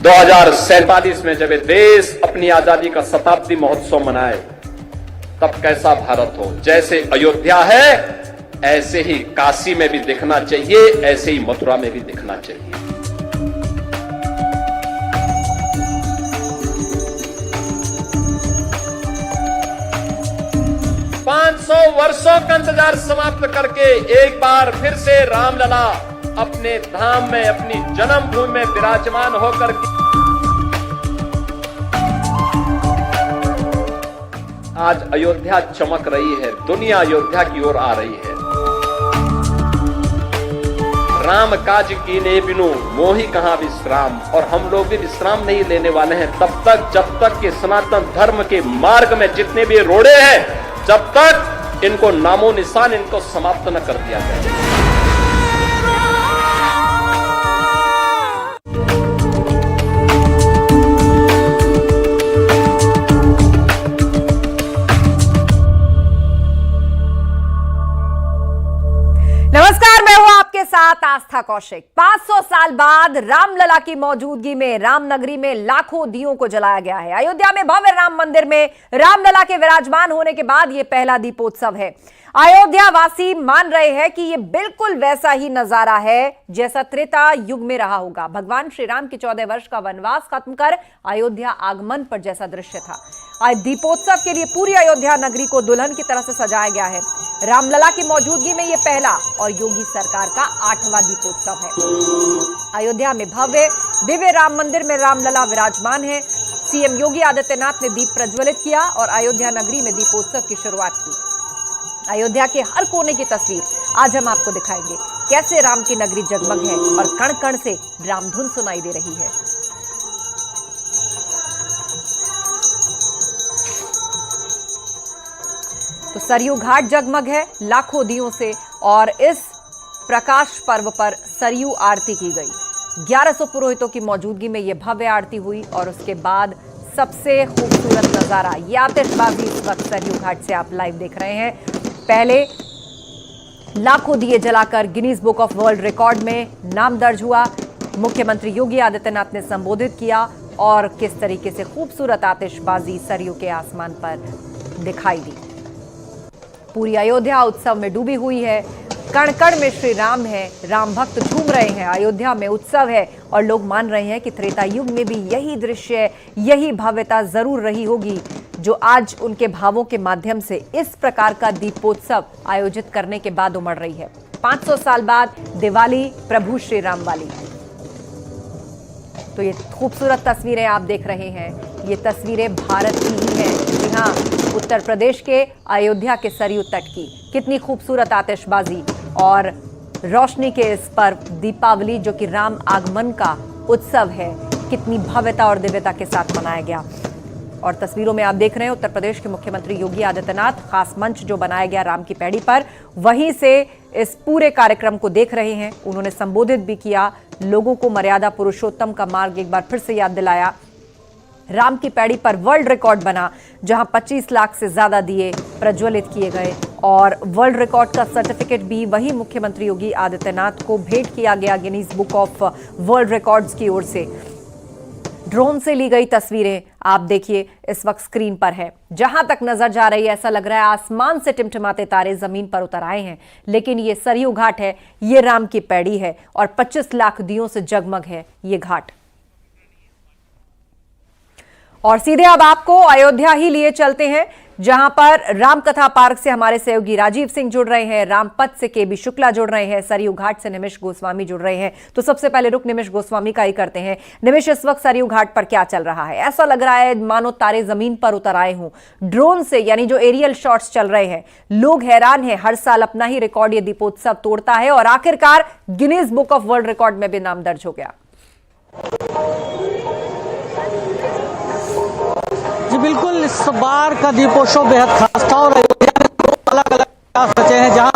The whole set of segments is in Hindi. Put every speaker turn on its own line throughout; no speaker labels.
2047 में जब ये देश अपनी आजादी का शताब्दी महोत्सव मनाए, तब कैसा भारत हो। जैसे अयोध्या है ऐसे ही काशी में भी दिखना चाहिए, ऐसे ही मथुरा में भी दिखना चाहिए। 500 वर्षों का इंतजार समाप्त करके एक बार फिर से रामलला अपने धाम में, अपनी जन्मभूमि में विराजमान होकर आज अयोध्या चमक रही है, दुनिया अयोध्या की ओर आ रही है। राम काज कीने बिनु मोहि कहां विश्राम, और हम लोग भी विश्राम नहीं लेने वाले हैं तब तक जब तक कि सनातन धर्म के मार्ग में जितने भी रोड़े हैं, जब तक इनको नामो निशान इनको समाप्त न कर दिया जाए।
नमस्कार, मैं हूं आपके साथ आस्था कौशिक। 500 साल बाद रामलला की मौजूदगी में रामनगरी में लाखों दियों को जलाया गया है। अयोध्या में भव्य राम मंदिर में रामलला के विराजमान होने के बाद यह पहला दीपोत्सव है। अयोध्या वासी मान रहे हैं कि यह बिल्कुल वैसा ही नजारा है जैसा त्रेता युग में रहा होगा। भगवान श्री राम के 14 वर्ष का वनवास खत्म कर अयोध्या आगमन पर जैसा दृश्य था। आज दीपोत्सव के लिए पूरी अयोध्या नगरी को दुल्हन की तरह से सजाया गया है। रामलला की मौजूदगी में यह पहला और योगी सरकार का 8वां दीपोत्सव है। अयोध्या में भव्य दिव्य राम मंदिर में रामलला विराजमान है। सीएम योगी आदित्यनाथ ने दीप प्रज्वलित किया और अयोध्या नगरी में दीपोत्सव की शुरुआत की। अयोध्या के हर कोने की तस्वीर आज हम आपको दिखाएंगे, कैसे राम की नगरी जगमग है और कण कण से रामधुन सुनाई दे रही है। तो सरयू घाट जगमग है लाखों दियों से और इस प्रकाश पर्व पर सरयू आरती की गई। 1100 पुरोहितों की मौजूदगी में यह भव्य आरती हुई और उसके बाद सबसे खूबसूरत नजारा ये आतिशबाजी इस वक्त सरयू घाट से आप लाइव देख रहे हैं। पहले लाखों दिए जलाकर Guinness book of world record में नाम दर्ज हुआ। मुख्यमंत्री योगी आदित्यनाथ ने संबोधित किया और किस तरीके से खूबसूरत आतिशबाजी सरयू के आसमान पर दिखाई दी। पूरी अयोध्या उत्सव में डूबी हुई है। कण कण में श्री राम है, राम भक्त झूम रहे हैं। अयोध्या में उत्सव है और लोग मान रहे हैं कि त्रेता युग में भी यही दृश्य, यही भव्यता जरूर रही होगी जो आज उनके भावों के माध्यम से इस प्रकार का दीपोत्सव आयोजित करने के बाद उमड़ रही है। 500 साल बाद दिवाली प्रभु श्री राम वाली। तो ये खूबसूरत तस्वीरें आप देख रहे हैं, ये तस्वीरें भारत की ही हैं। जी हाँ, उत्तर प्रदेश के अयोध्या के सरयू तट की कितनी खूबसूरत आतिशबाजी और रोशनी के इस पर्व दीपावली जो कि राम आगमन का उत्सव है, कितनी भव्यता और दिव्यता के साथ मनाया गया। और तस्वीरों में आप देख रहे हैं उत्तर प्रदेश के मुख्यमंत्री योगी आदित्यनाथ खास मंच जो बनाया गया राम की पैड़ी पर, वहीं से इस पूरे कार्यक्रम को देख रहे हैं। उन्होंने संबोधित भी किया, लोगों को मर्यादा पुरुषोत्तम का मार्ग एक बार फिर से याद दिलाया। राम की पैड़ी पर वर्ल्ड रिकॉर्ड बना जहां 25 लाख से ज्यादा दिए प्रज्वलित किए गए और वर्ल्ड रिकॉर्ड का सर्टिफिकेट भी वही मुख्यमंत्री योगी आदित्यनाथ को भेंट किया गया Guinness book of world records की ओर से। ड्रोन से ली गई तस्वीरें आप देखिए इस वक्त स्क्रीन पर है। जहां तक नजर जा रही है ऐसा लग रहा है आसमान से टिमटिमाते तारे जमीन पर उतर आए हैं, लेकिन ये सरयू घाट है, ये राम की पैड़ी है और 25 लाख दियों से जगमग है ये घाट। और सीधे अब आपको अयोध्या ही लिए चलते हैं जहां पर रामकथा पार्क से हमारे सहयोगी राजीव सिंह जुड़ रहे हैं, रामपथ से केबी शुक्ला जुड़ रहे हैं, सरयू घाट से निमिष गोस्वामी जुड़ रहे हैं। तो सबसे पहले रुक निमिष गोस्वामी का ही करते हैं। निमिष, इस वक्त सरयू घाट पर क्या चल रहा है? ऐसा लग रहा है मानो तारे जमीन पर उतर आए हों ड्रोन से, यानी जो एरियल शॉट्स चल रहे हैं। लोग हैरान हैं, हर साल अपना ही रिकॉर्ड ये दीपोत्सव तोड़ता है और आखिरकार Guinness book of world record में भी नाम दर्ज हो गया।
जी बिल्कुल, इस बार का दीपोत्सव बेहद खास था और अयोध्या में अलग अलग बचे हैं जहां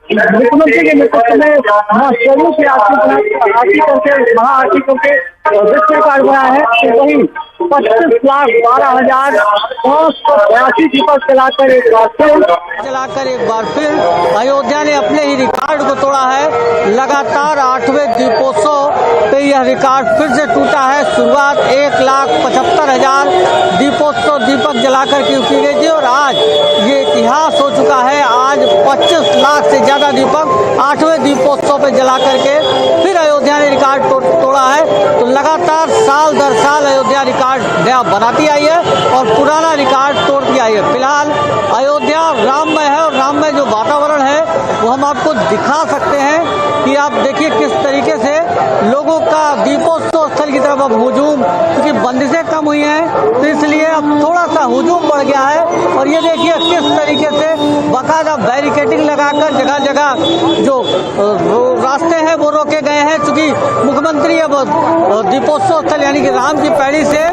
मुख्यमंत्री के नेतृत्व में सरयू की आरती करके महाआरती करके विश्व रिकॉर्ड बना है। वही 25,12,982 दीपक जलाकर एक बार फिर अयोध्या ने अपने ही रिकॉर्ड को तोड़ा है। लगातार 8वें दीपोत्सव पे यह
रिकॉर्ड फिर से टूटा है। शुरुआत 1,75,000 दीपोत्सव दीपक जलाकर की गई थी और आज ये इतिहास हो चुका है। आज 25 लाख से ज़्यादा दीपक 8वें दीपोत्सव पे जला करके फिर अयोध्या ने रिकॉर्ड तोड़ा है। तो लगातार साल दर साल अयोध्या रिकॉर्ड नया बनाती आई है और पुराना रिकॉर्ड तोड़ती आई है। फिलहाल अयोध्या राममय है और राममय जो वातावरण है वो हम आपको दिखा सकते हैं कि आप देखिए किस तरीके से लोगों का दीपोत्सव स्थल की तरफ अब हुजूम, क्योंकि बंदिशें कम हुई हैं तो इसलिए अब थोड़ा सा हुजूम बढ़ गया है। और ये देखिए किस तरीके से बाकायदा बैरिकेडिंग लगाकर जगह जगह जो रास्ते हैं वो रोके गए हैं, क्योंकि मुख्यमंत्री अब दीपोत्सव स्थल यानी कि राम की पैड़ी से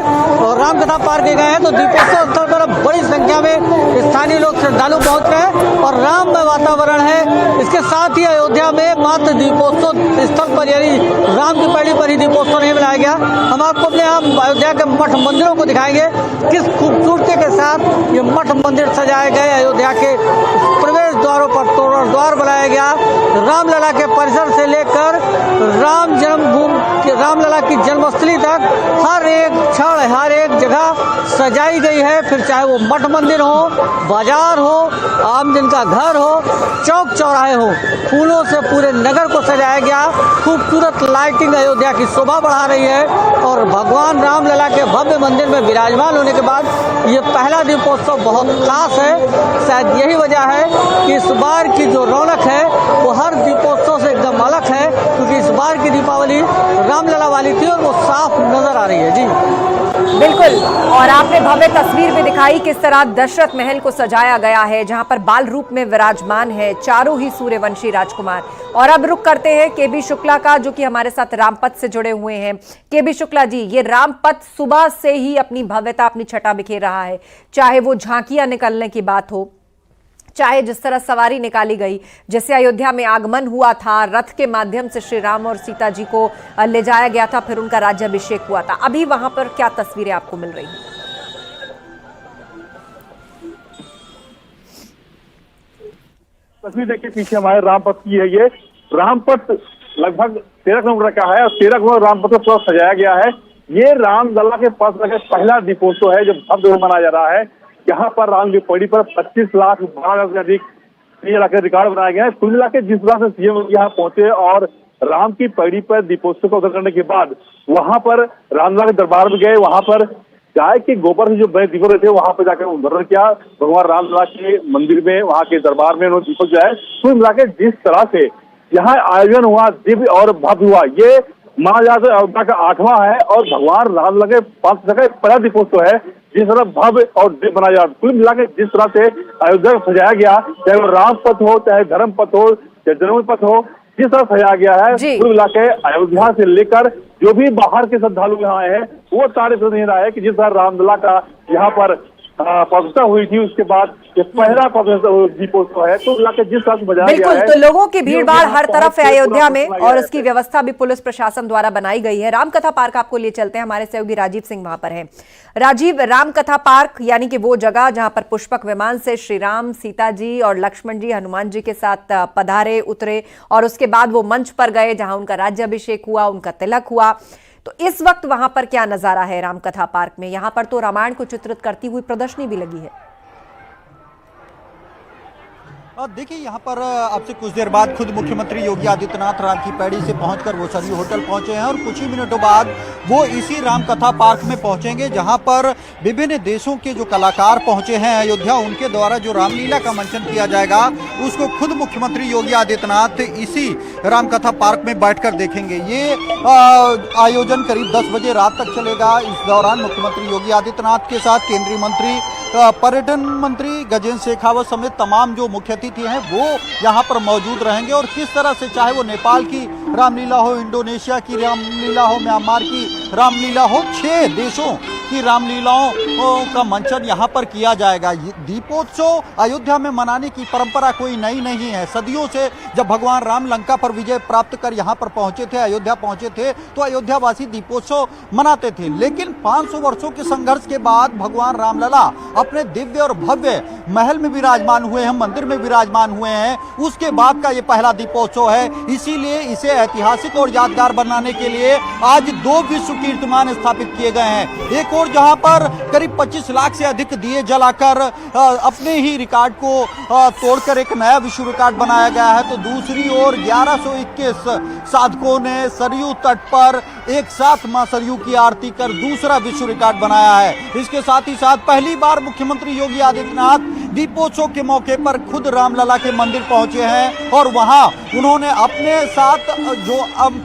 रामकथा पार्क गए हैं तो दीपोत्सव स्थल पर अब बड़ी संख्या में स्थानीय लोग श्रद्धालु पहुंच रहे हैं और राममय वातावरण है। इसके साथ ही अयोध्या में मात्र दीपोत्सव स्थल पर यानी राम की पैड़ी पर ही दीपोत्सव नहीं मनाया गया। हम आपको अपने यहाँ अयोध्या के मठ मंदिरों को दिखाएंगे किस खूबसूरती के साथ ये मठ मंदिर सजाए गए। अयोध्या के प्रवेश द्वारों पर तोरण द्वार बनाया गया। रामलला के परिसर से लेकर राम जन्मभूमि रामलला की जन्मस्थली तक हर एक क्षण हर एक जगह सजाई गई है। फिर चाहे वो मठ मंदिर हो, बाजार हो, आमजन का घर हो, चौक चौराहे हो, फूलों से पूरे नगर को सजाया गया। खूबसूरत लाइटिंग अयोध्या की शोभा बढ़ा रही है और भगवान रामलला के भव्य मंदिर में विराजमान होने के बाद ये पहला दीपोत्सव बहुत खास है। शायद यही वजह है कि इस बार की जो रौनक है वो हर दीपोत्सव से एकदम अलग है, क्योंकि इस बार की दीपावली रामलला वाली थी और वो साफ नजर आ रही है। जी
बिल्कुल, और आपने भव्य तस्वीर भी दिखाई किस तरह दशरथ महल को सजाया गया है, जहां पर बाल रूप में विराजमान है चारों ही सूर्यवंशी राजकुमार। और अब रुक करते हैं केबी शुक्ला का, जो कि हमारे साथ रामपथ से जुड़े हुए हैं। केबी शुक्ला जी, ये रामपथ सुबह से ही अपनी भव्यता अपनी छटा बिखेर रहा है, चाहे वो झांकियां निकलने की बात हो, चाहे जिस तरह सवारी निकाली गई, जैसे अयोध्या में आगमन हुआ था, रथ के माध्यम से श्री राम और सीता जी को ले जाया गया था, फिर उनका राज्याभिषेक हुआ था। अभी वहां पर क्या तस्वीरें आपको मिल रही हैं?
तस्वीर देखिए पीछे हमारे रामपथ की है। ये रामपथ लगभग 13 किलोमीटर का है और 13 किलोमीटर रामपथ को सजाया गया है। ये रामलला के पास लगे पहला दीपोत्सव है जो भव्य मनाया जा रहा है। यहाँ पर राम की पैड़ी पर 25 लाख 12 से अधिक रिकॉर्ड बनाया गया है। कुल मिला के जिस तरह से सीएम यहाँ पहुंचे और राम की पैड़ी पर दीपोत्सव का उद्घाटन करने के बाद वहां पर रामलला के दरबार में गए, वहां पर गाय के गोबर से जो बने दीपक थे वहां पर जाकर उद्घाटन किया भगवान रामलला के मंदिर में, वहां के दरबार में उन्होंने दीपक जो है कुल मिला के जिस तरह से यहाँ आयोजन हुआ दिव्य और भव्य हुआ। ये माना जाता है अयोध्या का 8वां है और भगवान रामलला के 5 जगह पहला दीपोत्सव है जिस तरह भव्य और दिव्य बनाया जा रहा है। कुल मिला के जिस तरह से अयोध्या को सजाया गया, चाहे वो राम पथ हो, चाहे धर्म पथ हो, चाहे जन्म पथ हो, जिस तरह सजाया गया है, कुल मिला के अयोध्या से लेकर जो भी बाहर के श्रद्धालु यहाँ आए हैं वो तारीफ नहीं रहा है कि जिस तरह रामलला का यहाँ पर प्रतिष्ठा हुई थी उसके बाद ये पहला दीपोत्सव है। तो जिस तरह से बजाया
बिल्कुल
गया है,
तो लोगों की भीड़ भाड़ हर तरफ है अयोध्या में और उसकी व्यवस्था भी पुलिस प्रशासन द्वारा बनाई गई है। रामकथा पार्क आपको लिए चलते हैं, हमारे सहयोगी राजीव सिंह वहां पर हैं। राजीव, रामकथा पार्क यानी कि वो जगह जहां पर पुष्पक विमान से श्री राम, सीता जी और लक्ष्मण जी हनुमान जी के साथ पधारे उतरे और उसके बाद वो मंच पर गए जहां उनका राज्याभिषेक हुआ, उनका तिलक हुआ। तो इस वक्त वहां पर क्या नजारा है रामकथा पार्क में? यहां पर तो रामायण को चित्रित करती हुई प्रदर्शनी भी लगी है।
देखिए यहाँ पर अब से कुछ देर बाद खुद मुख्यमंत्री योगी आदित्यनाथ राम की पैड़ी से पहुंचकर वो सरयू होटल पहुंचे हैं और कुछ ही मिनटों बाद वो इसी रामकथा पार्क में पहुंचेंगे जहां पर विभिन्न देशों के जो कलाकार पहुंचे हैं अयोध्या, उनके द्वारा जो रामलीला का मंचन किया जाएगा उसको खुद मुख्यमंत्री योगी आदित्यनाथ इसी रामकथा पार्क में बैठकर देखेंगे। ये आयोजन करीब 10 बजे रात तक चलेगा। इस दौरान मुख्यमंत्री योगी आदित्यनाथ के साथ केंद्रीय मंत्री, पर्यटन मंत्री गजेंद्र शेखावत समेत तमाम जो मुख्य अतिथि हैं वो यहाँ पर मौजूद रहेंगे और किस तरह से चाहे वो नेपाल की रामलीला हो, इंडोनेशिया की रामलीला हो, म्यांमार की रामलीला हो, 6 देशों की रामलीलाओं का मंचन यहाँ पर किया जाएगा। दीपोत्सव अयोध्या में मनाने की परंपरा कोई नई नहीं है। सदियों से जब भगवान राम लंका पर विजय प्राप्त कर यहाँ पर पहुंचे थे, अयोध्या पहुंचे थे, तो अयोध्यावासी दीपोत्सव मनाते थे। लेकिन 500 वर्षों के संघर्ष के बाद भगवान रामलला अपने दिव्य और भव्य महल में विराजमान हुए हैं, मंदिर में विराजमान हुए हैं। उसके बाद का ये पहला दीपोत्सव है, इसीलिए इसे ऐतिहासिक और यादगार बनाने के लिए आज 2 विश्व कीर्तिमान स्थापित किए गए हैं। एक और जहां पर करीब 25 लाख से अधिक दिए जलाकर अपने ही रिकॉर्ड को तोड़कर एक नया विश्व रिकॉर्ड बनाया गया है, तो दूसरी ओर 1121 साधकों ने सरयू तट पर एक साथ मां सरयू की आरती कर दूसरा विश्व रिकॉर्ड बनाया है। इसके साथ ही साथ पहली बार मुख्यमंत्री योगी आदित्यनाथ दीपोत्सव के मौके पर खुद रामलला के मंदिर पहुंचे हैं और वहां उन्होंने अपने साथ जो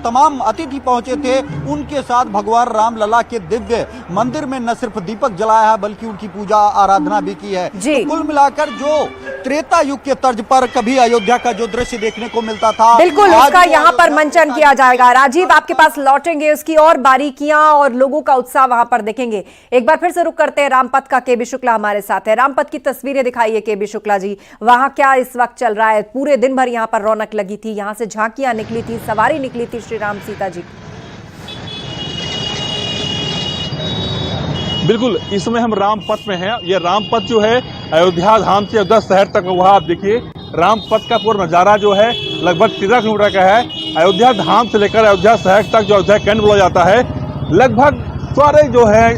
तमाम अतिथि पहुंचे थे उनके साथ भगवान रामलला के दिव्य मंदिर में न सिर्फ दीपक जलाया है बल्कि उनकी पूजा आराधना भी की है। तो कुल मिलाकर जो त्रेता युग के तर्ज पर कभी अयोध्या का जो दृश्य देखने को मिलता था,
बिल्कुल उसका यहाँ पर मंचन किया जाएगा। राजीव, आपके पास लौटेंगे, उसकी और बारीकियां और लोगों का उत्साह वहां पर देखेंगे। एक बार फिर से रुक करते हैं रामपथ का। केबी शुक्ला हमारे साथ है। रामपथ की तस्वीरें दिखाइए केबी शुक्ला जी, वहां क्या इस वक्त चल रहा है? पूरे दिन भर यहाँ पर रौनक लगी थी, यहाँ से झांकियां निकली थी, सवारी निकली थी श्री राम सीता जी।
बिल्कुल, इस समय हम रामपथ में हैं। ये रामपथ जो है अयोध्या धाम से 10 शहर तक, वहाँ आप देखिए रामपथ का पूरा नज़ारा जो है लगभग 13 किलोमीटर का है। अयोध्या धाम से लेकर अयोध्या शहर तक जो अयोध्या कैंट बोला जाता है, लगभग सारे जो है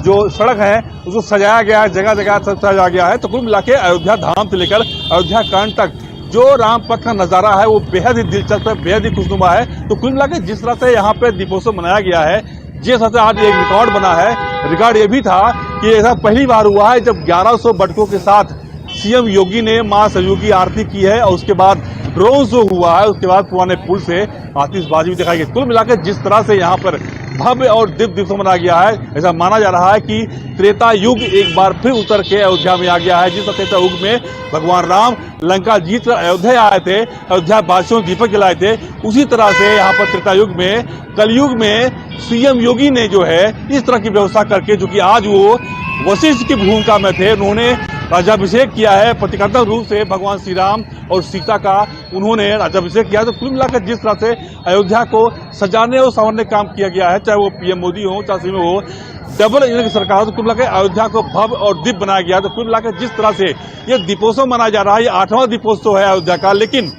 जो सड़क है उसको सजाया गया है, जगह जगह सब सजाया गया है। तो कुल मिला के अयोध्या धाम से लेकर अयोध्या कैंट तक जो रामपथ का नज़ारा है वो बेहद ही दिलचस्प है, बेहद ही खुशनुमा है। तो कुल मिला के जिस तरह से यहाँ पे दीपोत्सव मनाया गया है, जिस तरह से आज एक रिकॉर्ड बना है, रिकॉर्ड ये भी था कि ऐसा पहली बार हुआ है जब 1100 बटकों के साथ सीएम योगी ने मां सरयू की आरती की है और उसके बाद ड्रोन शो हुआ है, उसके बाद पुराने पुल से आतिशबाजी भी दिखाई गई। कुल मिलाकर जिस तरह से यहाँ पर भव्य और दिव्य दिवस मनाया गया है, ऐसा माना जा रहा है कि त्रेता युग एक बार फिर उतर के अयोध्या में आ गया है। जिस त्रेता युग में भगवान राम लंका जीत कर अयोध्या आए थे, अयोध्या वासियों ने दीपक जलाए थे, उसी तरह से यहाँ पर त्रेता युग में, कलयुग में सीएम योगी ने जो है इस तरह की व्यवस्था करके, जो कि आज वो वशिष्ठ की भूमिका में थे, उन्होंने राज्याभिषेक किया है। प्रतीकात्मक रूप से भगवान श्री राम और सीता का उन्होंने राज्याभिषेक किया। तो कुल मिलाकर जिस तरह से अयोध्या को सजाने और संवारने काम किया गया है, चाहे वो पीएम मोदी हो, चाहे सीएम हो, डबल इंजन की सरकार हो, तो कुल मिलाकर अयोध्या को भव्य और दिव्य बनाया गया। तो कुल मिलाकर जिस तरह से ये दीपोत्सव मनाया जा रहा है, ये 8वां दीपोत्सव है अयोध्या का, लेकिन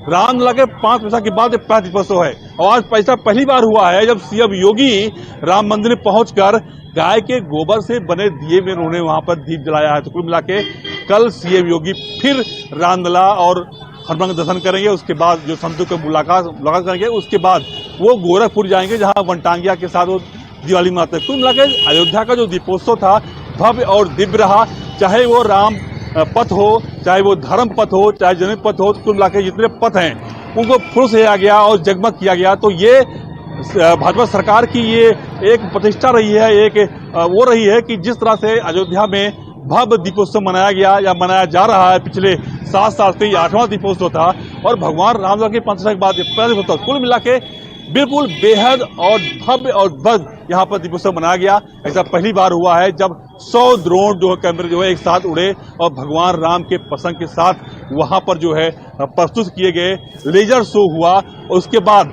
रामलला के 5 वर्ष के बाद पहला दीपोत्सव है। और आज पैसा पहली बार हुआ है जब सीएम योगी राम मंदिर में पहुंचकर गाय के गोबर से बने दिए में उन्होंने वहां पर दीप जलाया है। तो कुल मिला के कल सीएम योगी फिर रामलला और हनुमान का दर्शन करेंगे, उसके बाद जो संतों को मुलाकात करेंगे, उसके बाद वो गोरखपुर जाएंगे जहां वनटांगिया के साथ वो दिवाली मनाते हैं। कुल मिला के अयोध्या का जो दीपोत्सव था भव्य और दिव्य रहा, चाहे वो राम पथ हो, चाहे वो धर्म पथ हो, चाहे जनक पथ हो। तो कुल मिला के जितने पथ हैं उनको फुर्स किया गया और जगमग किया गया। तो ये भाजपा सरकार की ये एक प्रतिष्ठा रही है, एक वो रही है कि जिस तरह से अयोध्या में भव्य दीपोत्सव मनाया गया या मनाया जा रहा है, पिछले 7 साल से ये 8वां दीपोत्सव था और भगवान रामलला के 5 साल के बाद ये पहला दीपोत्सव। कुल मिला के बिल्कुल बेहद और भव्य और भव्य यहाँ पर दीपोत्सव मनाया गया। ऐसा पहली बार हुआ है जब 100 ड्रोन जो है, कैमरे जो है एक साथ उड़े और भगवान राम के प्रसंग के साथ वहां पर जो है प्रस्तुत किए गए, लेजर शो हुआ और उसके बाद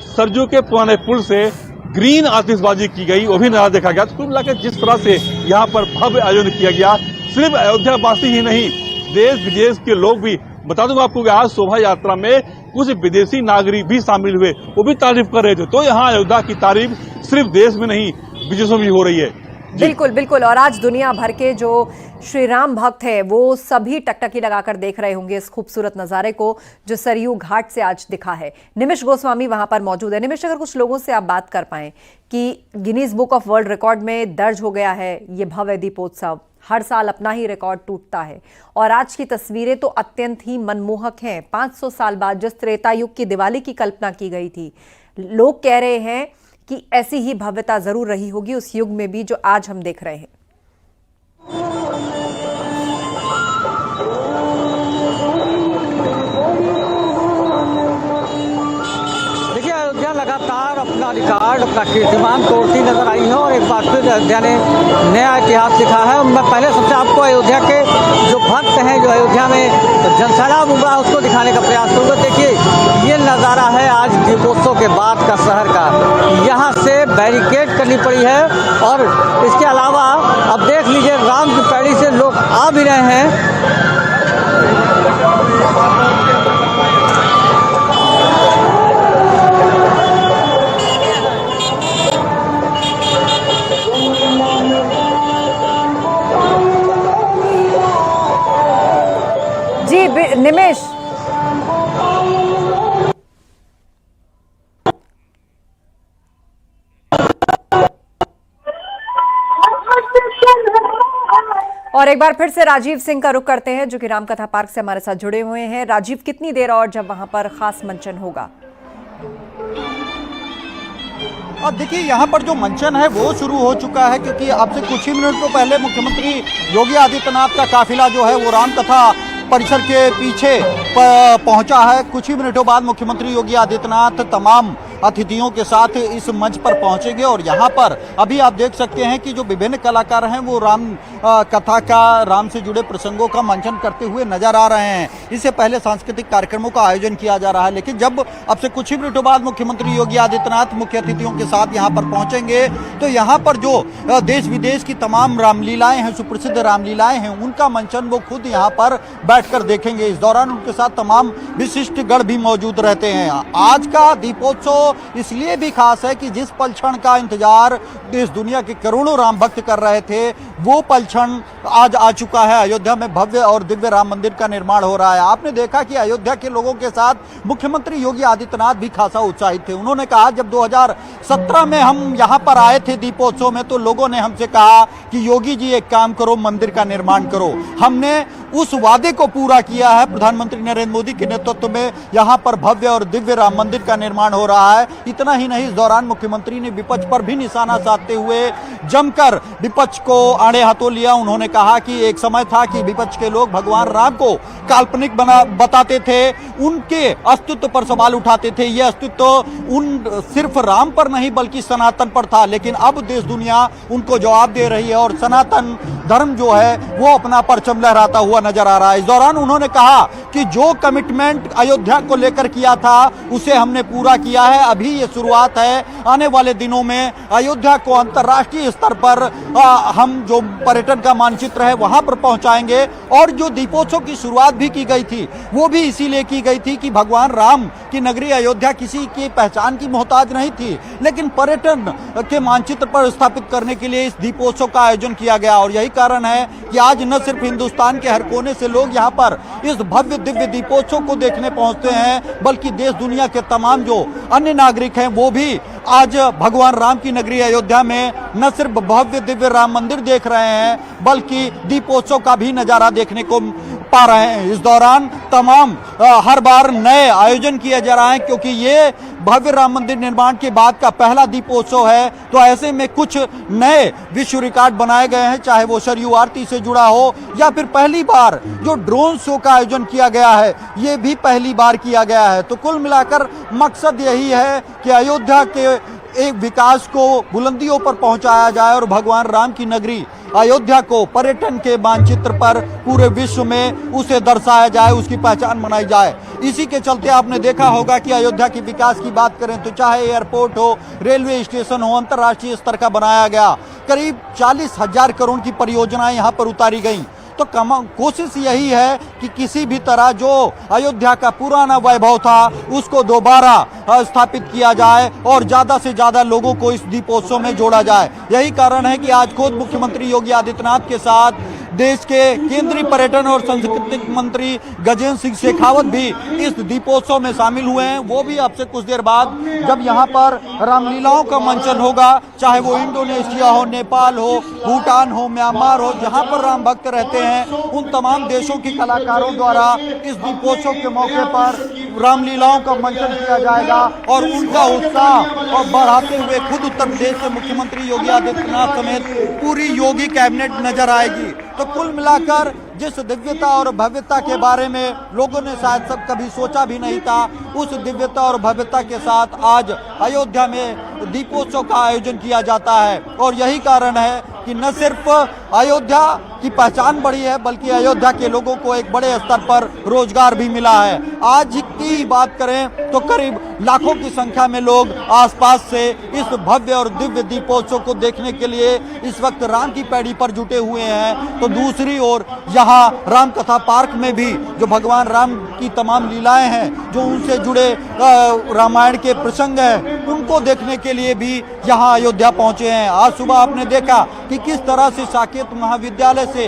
सरयू के पुराने पुल से ग्रीन आतिशबाजी की गई, वो भी नजारा देखा गया। तो कुल मिलाकर जिस तरह से यहाँ पर भव्य आयोजन किया गया, सिर्फ अयोध्या वासी ही नहीं, देश विदेश के लोग भी, बता दूंगा आपको कि आज शोभा यात्रा में कुछ विदेशी नागरिक भी शामिल हुए, वो भी तारीफ कर रहे थे। तो यहाँ अयोध्या की तारीफ सिर्फ देश में नहीं विदेशों में भी हो रही है।
बिल्कुल बिल्कुल। और आज दुनिया भर के जो श्री राम भक्त है वो सभी टकटकी लगाकर देख रहे होंगे इस खूबसूरत नजारे को जो सरयू घाट से आज दिखा है। निमिष गोस्वामी वहां पर मौजूद है। निमिष, अगर कुछ लोगों से आप बात कर पाएं कि Guinness book of world record में दर्ज हो गया है ये भव्य दीपोत्सव, हर साल अपना ही रिकॉर्ड टूटता है और आज की तस्वीरें तो अत्यंत ही मनमोहक हैं। 500 साल बाद जिस त्रेता युग की दिवाली की कल्पना की गई थी, लोग कह रहे हैं कि ऐसी ही भव्यता जरूर रही होगी उस युग में भी जो आज हम देख रहे हैं।
लगातार अपना रिकॉर्ड, अपना कीर्तिमान तोड़ती नजर आई है और एक बार फिर अयोध्या ने नया इतिहास लिखा है। मैं पहले सबसे आपको अयोध्या के जो भक्त हैं, जो अयोध्या में जनसैलाब उमड़ा, उसको दिखाने का प्रयास करूँगा। देखिए, ये नज़ारा है आज दीपोत्सव के बाद का शहर का। यहाँ से बैरिकेड करनी पड़ी है और इसके अलावा अब देख लीजिए राम की पैड़ी से लोग आ भी रहे हैं।
जी निमेश, और एक बार फिर से राजीव सिंह का रुख करते हैं जो कि रामकथा पार्क से हमारे साथ जुड़े हुए हैं। राजीव, कितनी देर और जब वहां पर खास मंचन होगा?
और देखिए, यहाँ पर जो मंचन है वो शुरू हो चुका है, क्योंकि अब से कुछ ही मिनटों पहले मुख्यमंत्री योगी आदित्यनाथ का काफिला जो है वो रामकथा परिसर के पीछे पहुंचा है। कुछ ही मिनटों बाद मुख्यमंत्री योगी आदित्यनाथ तमाम अतिथियों के साथ इस मंच पर पहुंचेंगे और यहाँ पर अभी आप देख सकते हैं कि जो विभिन्न कलाकार हैं वो राम कथा का, राम से जुड़े प्रसंगों का मंचन करते हुए नजर आ रहे हैं। इससे पहले सांस्कृतिक कार्यक्रमों का आयोजन किया जा रहा है, लेकिन जब अब से कुछ ही मिनटों बाद मुख्यमंत्री योगी आदित्यनाथ मुख्य अतिथियों के साथ यहाँ पर पहुंचेंगे तो यहाँ पर जो देश विदेश की तमाम रामलीलाएं हैं, सुप्रसिद्ध रामलीलाएं हैं, उनका मंचन वो खुद यहाँ पर बैठकर देखेंगे। इस दौरान उनके साथ तमाम विशिष्ट गण भी मौजूद रहते हैं। आज का दीपोत्सव इसलिए भी खास है कि जिस पल क्षण का इंतजार देश दुनिया के करोड़ों राम भक्त कर रहे थे, वो पल क्षण आज आ चुका है। अयोध्या में भव्य और दिव्य राम मंदिर का निर्माण हो रहा है। आपने देखा कि अयोध्या के लोगों के साथ मुख्यमंत्री योगी आदित्यनाथ भी खासा उत्साहित थे। उन्होंने कहा, जब 2017 में हम यहाँ पर आए थे दीपोत्सव में, तो लोगों ने हमसे कहा कि योगी जी एक काम करो, मंदिर का निर्माण करो। हमने उस वादे को पूरा किया है। प्रधानमंत्री नरेंद्र मोदी के नेतृत्व में यहाँ पर भव्य और दिव्य राम मंदिर का निर्माण हो रहा है। इतना ही नहीं, इस दौरान मुख्यमंत्री ने विपक्ष पर भी निशाना साधते हुए जमकर विपक्ष को आड़े हाथों लिया। उन्होंने कहा कि एक समय था कि विपक्ष के लोग भगवान राम को काल्पनिक बताते थे, उनके अस्तित्व पर सवाल उठाते थे। यह अस्तित्व सिर्फ राम पर नहीं बल्कि सनातन पर था, लेकिन अब देश दुनिया उनको जवाब दे रही है और सनातन धर्म जो है वो अपना परचम लहराता हुआ नजर आ रहा है। इस दौरान उन्होंने कहा कि जो कमिटमेंट अयोध्या को लेकर किया था उसे हमने पूरा किया है। अभी ये शुरुआत है, आने वाले दिनों में अयोध्या को अंतर्राष्ट्रीय स्तर पर हम जो पर्यटन का मानचित्र है वहां पर पहुंचाएंगे। और जो दीपोत्सव की शुरुआत भी की गई थी वो भी इसीलिए की गई थी कि भगवान राम की नगरी अयोध्या किसी की पहचान की मोहताज नहीं थी, लेकिन पर्यटन के मानचित्र पर स्थापित करने के लिए इस दीपोत्सव का आयोजन किया गया। और यही कारण है कि आज न सिर्फ हिंदुस्तान के हर कोने से लोग यहाँ पर इस भव्य दिव्य दीपोत्सव को देखने पहुंचते हैं, बल्कि देश दुनिया के तमाम जो अन्य नागरिक हैं वो भी आज भगवान राम की नगरी अयोध्या में न सिर्फ भव्य दिव्य राम मंदिर देख रहे हैं बल्कि दीपोत्सव का भी नजारा देखने को पा रहे हैं। इस दौरान तमाम हर बार नए आयोजन किए जा रहे हैं, क्योंकि ये भव्य राम मंदिर निर्माण के बाद का पहला दीपोत्सव है। तो ऐसे में कुछ नए विश्व रिकॉर्ड बनाए गए हैं, चाहे वो सरयू आरती से जुड़ा हो या फिर पहली बार जो ड्रोन शो का आयोजन किया गया है ये भी पहली बार किया गया है। तो कुल मिलाकर मकसद यही है कि अयोध्या के एक विकास को बुलंदियों पर पहुंचाया जाए और भगवान राम की नगरी अयोध्या को पर्यटन के मानचित्र पर पूरे विश्व में उसे दर्शाया जाए, उसकी पहचान बनाई जाए। इसी के चलते आपने देखा होगा कि अयोध्या के विकास की बात करें तो चाहे एयरपोर्ट हो, रेलवे स्टेशन हो, अंतर्राष्ट्रीय स्तर का बनाया गया। करीब 40,000 करोड़ की परियोजनाएं यहाँ पर उतारी गई। तो कोशिश यही है कि किसी भी तरह जो अयोध्या का पुराना वैभव था उसको दोबारा स्थापित किया जाए और ज्यादा से ज्यादा लोगों को इस दीपोत्सव में जोड़ा जाए। यही कारण है कि आज खुद मुख्यमंत्री योगी आदित्यनाथ के साथ देश के केंद्रीय पर्यटन और सांस्कृतिक मंत्री गजेंद्र सिंह शेखावत भी इस दीपोत्सव में शामिल हुए हैं। वो भी अब से कुछ देर बाद जब यहाँ पर रामलीलाओं का मंचन होगा, चाहे वो इंडोनेशिया हो, नेपाल हो, भूटान हो, म्यांमार हो, जहाँ पर राम भक्त रहते हैं, उन तमाम देशों के कलाकारों द्वारा इस दीपोत्सव के मौके पर रामलीलाओं का मंचन किया जाएगा और उनका उत्साह और बढ़ाते हुए खुद उत्तर प्रदेश के मुख्यमंत्री योगी आदित्यनाथ समेत पूरी योगी कैबिनेट नजर आएगी। तो कुल मिलाकर जिस दिव्यता और भव्यता के बारे में लोगों ने शायद सब कभी सोचा भी नहीं था, उस दिव्यता और भव्यता के साथ आज अयोध्या में दीपोत्सव का आयोजन किया जाता है। और यही कारण है कि न सिर्फ अयोध्या की पहचान बढ़ी है, बल्कि अयोध्या के लोगों को एक बड़े स्तर पर रोजगार भी मिला है। आज की बात करें तो करीब लाखों की संख्या में लोग आसपास से इस भव्य और दिव्य दीपोत्सव को देखने के लिए इस वक्त राम की पैड़ी पर जुटे हुए हैं। तो दूसरी ओर यहाँ राम कथा पार्क में भी जो भगवान राम की तमाम लीलाएं हैं, जो उनसे जुड़े रामायण के प्रसंग हैं, उनको देखने के लिए भी यहाँ अयोध्या पहुंचे हैं। आज सुबह आपने देखा कि किस तरह से साकेत महाविद्यालय से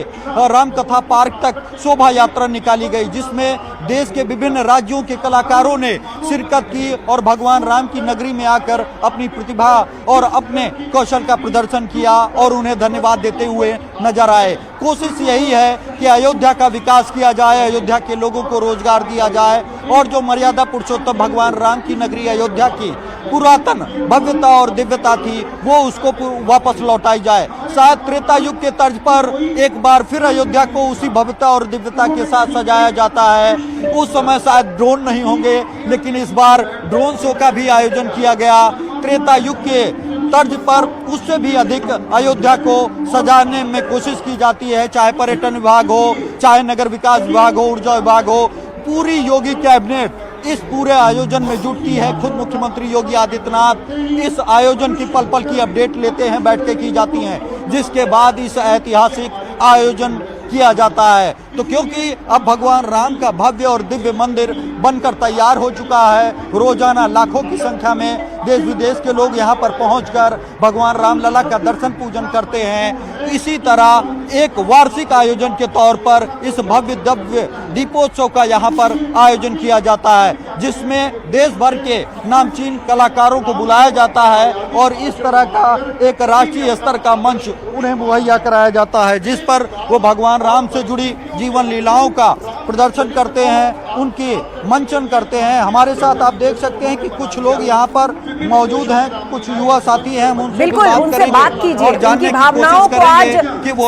राम कथा पार्क तक शोभा यात्रा निकाली गई, जिसमें देश के विभिन्न राज्यों के कलाकारों ने शिरकत की और भगवान राम की नगरी में आकर अपनी प्रतिभा और अपने कौशल का प्रदर्शन किया और उन्हें धन्यवाद देते हुए नजर आए। कोशिश यही है कि अयोध्या का विकास किया जाए, अयोध्या के लोगों को रोजगार दिया जाए और जो मर्यादा पुरुषोत्तम भगवान राम की नगरी अयोध्या की पुरातन भव्यता और दिव्यता थी, वो उसको वापस लौटाई जाए। शायद त्रेता युग के तर्ज पर एक बार फिर अयोध्या को उसी भव्यता और दिव्यता के साथ सजाया जाता है। उस समय शायद ड्रोन नहीं होंगे, लेकिन इस बार ड्रोन शो का भी आयोजन किया गया। त्रेता युग के तर्ज पर उससे भी अधिक अयोध्या को सजाने में कोशिश की जाती है, चाहे पर्यटन विभाग हो, चाहे नगर विकास विभाग हो, ऊर्जा विभाग हो। पूरी योगी कैबिनेट इस पूरे आयोजन में जुटती है। खुद मुख्यमंत्री योगी आदित्यनाथ इस आयोजन की पल पल की अपडेट लेते हैं, बैठकें की जाती हैं, जिसके बाद इस ऐतिहासिक आयोजन किया जाता है। तो क्योंकि अब भगवान राम का भव्य और दिव्य मंदिर बनकर तैयार हो चुका है, रोजाना लाखों की संख्या में देश विदेश के लोग यहाँ पर पहुंचकर भगवान रामलला का दर्शन पूजन करते हैं। इसी तरह एक वार्षिक आयोजन के तौर पर इस भव्य दिव्य दीपोत्सव का यहाँ पर आयोजन किया जाता है, जिसमें देश भर के नामचीन कलाकारों को बुलाया जाता है और इस तरह का एक राष्ट्रीय स्तर का मंच उन्हें मुहैया कराया जाता है, जिस पर वो भगवान राम से जुड़ी जीवन लीलाओं का प्रदर्शन करते हैं, उनकी मंचन करते हैं। हमारे साथ आप देख सकते हैं कि कुछ लोग यहाँ पर मौजूद हैं, कुछ युवा साथी हैं,
बिल्कुल उनसे बात कीजिए, उनकी भावनाओं को आज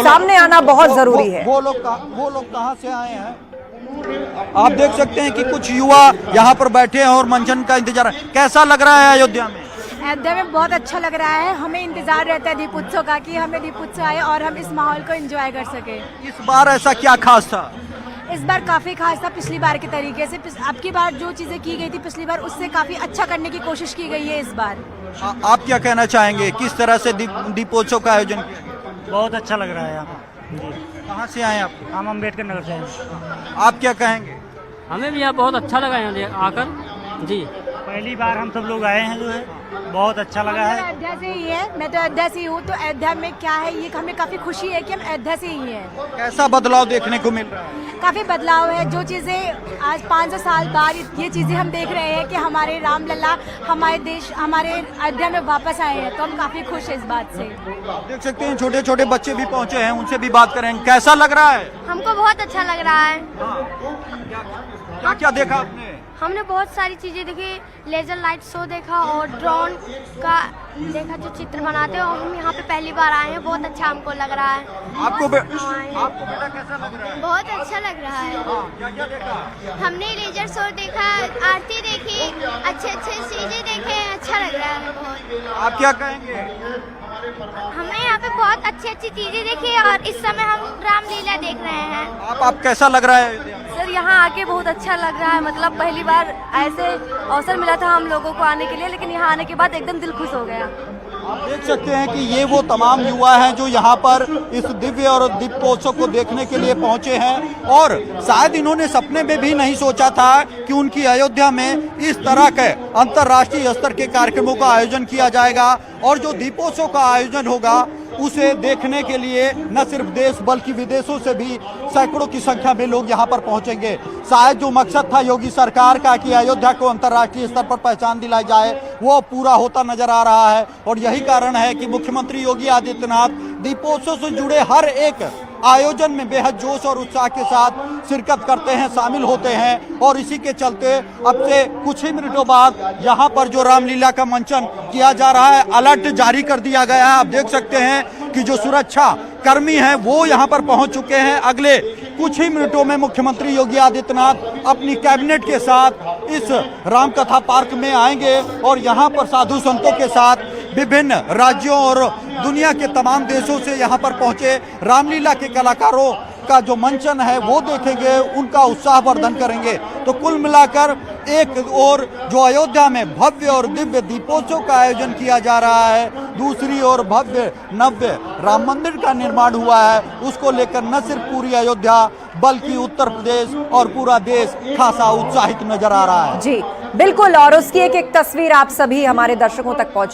सामने आना बहुत जरूरी है।
वो लोग कहाँ से आए हैं? आप देख सकते हैं कि कुछ युवा यहाँ पर बैठे हैं और मंचन का इंतजार है। कैसा लग रहा है अयोध्या में?
अयोध्या में बहुत अच्छा लग रहा है। हमें इंतजार रहता है दीपोत्सव का कि हमें दीपोत्सव आए और हम इस माहौल को एंजॉय कर सके।
इस बार ऐसा क्या खास था?
इस बार काफ़ी खास था पिछली बार के तरीके से। अब की बार जो चीज़ें की गई थी पिछली बार, उससे काफ़ी अच्छा करने की कोशिश की गई है इस बार।
आप क्या कहना चाहेंगे, किस तरह से दीपोत्सव का आयोजन किया?
बहुत अच्छा लग रहा है यहाँ जी।
कहाँ से आए आप?
हम अम्बेडकर नगर से हैं।
आप क्या कहेंगे?
हमें भी यहाँ बहुत अच्छा लगा यहाँ आकर जी। पहली बार हम सब लोग आए हैं, जो है बहुत अच्छा लगा है।
अयोध्या से ही है, मैं तो अयोध्या से ही हूँ। तो अयोध्या में क्या है, ये हमें काफ़ी खुशी है कि हम अयोध्या से ही हैं।
कैसा बदलाव देखने को मिल रहा है?
काफ़ी बदलाव है। जो चीज़ें आज 500 साल बाद ये चीज़ें हम देख रहे हैं कि हमारे रामलला हमारे देश, हमारे अयोध्या में वापस आए हैं, तो हम काफ़ी खुश हैं इस बात से।
देख सकते हैं छोटे छोटे बच्चे भी पहुँचे हैं, उनसे भी बात करें। कैसा लग रहा है?
हमको बहुत अच्छा लग रहा है।
क्या क्या देखा आपने?
हमने बहुत सारी चीजें देखी, लेजर लाइट शो देखा और ड्रोन का देखा जो चित्र बनाते हैं। और हम यहाँ पे पहली बार आए हैं, बहुत अच्छा हमको लग रहा है।
आपको बेटा कैसा लग रहा है?
बहुत अच्छा लग रहा है।
क्या क्या देखा?
हमने लेजर शो देखा, आरती देखी, अच्छे अच्छे चीजें देखे, अच्छा लग रहा है बहुत।
आप क्या कहेंगे?
हमने यहाँ पे बहुत अच्छी अच्छी चीजें देखी और इस समय हम रामलीला देख रहे हैं।
आप कैसा लग रहा है?
सर यहाँ आके बहुत अच्छा लग रहा है। मतलब पहली बार ऐसे अवसर मिला था हम लोगों को आने के लिए, लेकिन यहाँ आने के बाद एकदम दिल खुश हो गया।
आप देख सकते हैं कि ये वो तमाम युवा हैं जो यहाँ पर इस दिव्य और दीपोत्सव को देखने के लिए पहुंचे हैं और शायद इन्होंने सपने में भी नहीं सोचा था कि उनकी अयोध्या में इस तरह के अंतर्राष्ट्रीय स्तर के कार्यक्रमों का आयोजन किया जाएगा और जो दीपोत्सव का आयोजन होगा उसे देखने के लिए न सिर्फ देश बल्कि विदेशों से भी सैकड़ों की संख्या में लोग यहाँ पर पहुंचेंगे। शायद जो मकसद था योगी सरकार का कि अयोध्या को अंतर्राष्ट्रीय स्तर पर पहचान दिलाई जाए, वो पूरा होता नजर आ रहा है और यही कारण है कि मुख्यमंत्री योगी आदित्यनाथ दीपोत्सव से जुड़े हर एक आयोजन में बेहद जोश और उत्साह के साथ शिरकत करते हैं, शामिल होते हैं और इसी के चलते अब से कुछ ही मिनटों बाद यहाँ पर जो रामलीला का मंचन किया जा रहा है, अलर्ट जारी कर दिया गया है। आप देख सकते हैं कि जो सुरक्षा कर्मी हैं वो यहाँ पर पहुँच चुके हैं। अगले कुछ ही मिनटों में मुख्यमंत्री योगी आदित्यनाथ अपनी कैबिनेट के साथ इस रामकथा पार्क में आएंगे और यहाँ पर साधु संतों के साथ विभिन्न राज्यों और दुनिया के तमाम देशों से यहाँ पर पहुंचे रामलीला के कलाकारों का जो मंचन है वो देखेंगे, उनका उत्साहवर्धन करेंगे। तो कुल मिलाकर एक ओर जो अयोध्या में भव्य और दिव्य दीपोत्सव का आयोजन किया जा रहा है, दूसरी ओर भव्य नव्य राम मंदिर का निर्माण हुआ है, उसको लेकर न सिर्फ पूरी अयोध्या बल्कि उत्तर प्रदेश और पूरा देश खासा उत्साहित नजर आ रहा है।
जी बिल्कुल, और उसकी एक एक तस्वीर आप सभी हमारे दर्शकों तक पहुंचा